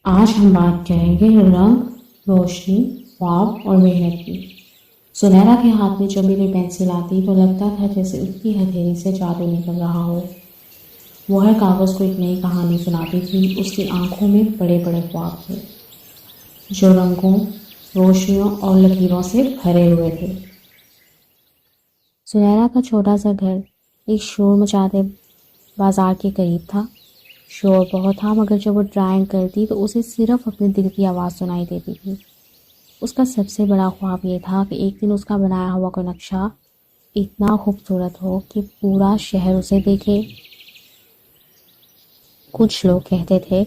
आज हम बात करेंगे रंग, रोशनी, ख्वाब और मेहनत की। सुनहरा के हाथ में जब भी पेंसिल आती तो लगता था जैसे उसकी हथेली से जादू निकल रहा हो। वो हर कागज़ को एक नई कहानी सुनाती थी। उसकी आंखों में बड़े बड़े ख्वाब थे जो रंगों, रोशनियों और लकीरों से भरे हुए थे। सुनहरा का छोटा सा घर एक शोर मचाते बाजार के करीब था। शोर बहुत था, मगर जब वो ड्राइंग करती तो उसे सिर्फ अपने दिल की आवाज़ सुनाई देती थी। उसका सबसे बड़ा ख्वाब ये था कि एक दिन उसका बनाया हुआ कोई नक्शा इतना खूबसूरत हो कि पूरा शहर उसे देखे। कुछ लोग कहते थे,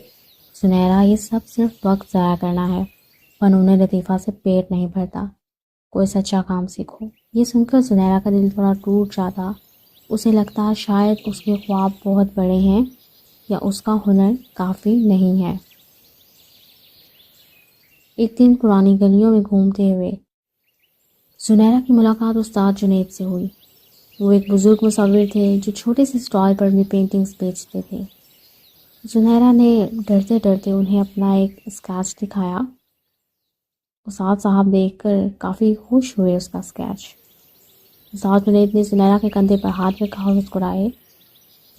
सुनहरा, ये सब सिर्फ वक्त ज़ाया करना है, फनून लतीफ़ा से पेट नहीं भरता, कोई सच्चा काम सीखो। ये सुनकर सुनहरा का दिल थोड़ा टूट जाता। उसे लगता शायद उसके ख्वाब बहुत बड़े हैं या उसका हुनर काफ़ी नहीं है। एक दिन पुरानी गलियों में घूमते हुए सुनहरा की मुलाकात उस्ताद जुनैद से हुई। वो एक बुजुर्ग मुसव्विर थे जो छोटे से स्टॉल पर भी पेंटिंग्स बेचते थे। सुनहरा ने डरते डरते उन्हें अपना एक स्केच दिखाया। उस्ताद साहब देखकर काफ़ी खुश हुए उसका स्केच। उस्ताद जुनैद ने सुनहरा के कंधे पर हाथ रखा और मुस्कुराए,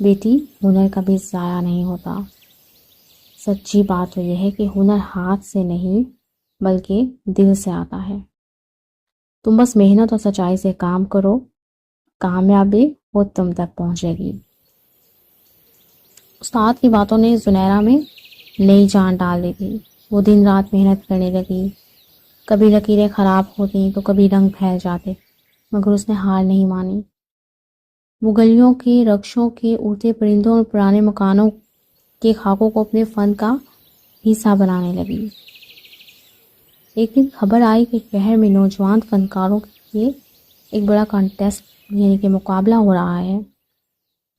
बेटी, हुनर कभी ज़ाया नहीं होता। सच्ची बात तो यह है कि हुनर हाथ से नहीं बल्कि दिल से आता है। तुम बस मेहनत और सच्चाई से काम करो, कामयाबी वो तुम तक पहुंचेगी। उस्ताद की बातों ने सुनहरा में नई जान डाल दी थी। वो दिन रात मेहनत करने लगी। कभी लकीरें खराब होती तो कभी रंग फैल जाते, मगर उसने हार नहीं मानी। वो गलियों के रक्षों के उड़ते परिंदों और पुराने मकानों के खाकों को अपने फन का हिस्सा बनाने लगी। एक दिन खबर आई कि शहर में नौजवान फनकारों के लिए एक बड़ा कॉन्टेस्ट यानी कि मुकाबला हो रहा है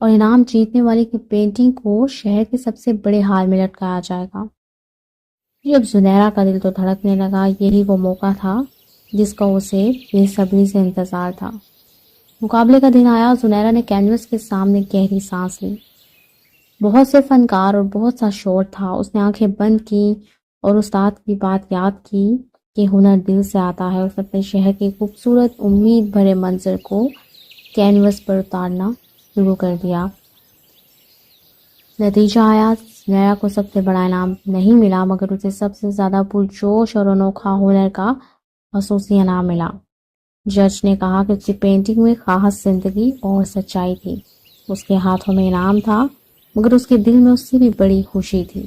और इनाम जीतने वाले की पेंटिंग को शहर के सबसे बड़े हाल में लटकाया जाएगा। जब सुनहरा का दिल तो धड़कने लगा। यही वो मौका था जिसका उसे बेसब्री से इंतज़ार था। मुकाबले का दिन आया। सुनहरा ने कैनवस के सामने गहरी सांस ली। बहुत से फनकार और बहुत सा शोर था। उसने आंखें बंद की और उस्ताद की बात याद की कि हुनर दिल से आता है। उसने अपने शहर के खूबसूरत उम्मीद भरे मंजर को कैनवस पर उतारना शुरू कर दिया। नतीजा आया, सुनहरा को सबसे बड़ा इनाम नहीं मिला, मगर उसे सबसे ज़्यादा पुरजोश और अनोखा हुनर का खसूसी इनाम मिला। जज ने कहा कि उसकी पेंटिंग में खास जिंदगी और सच्चाई थी। उसके हाथों में इनाम था, मगर उसके दिल में उससे भी बड़ी खुशी थी।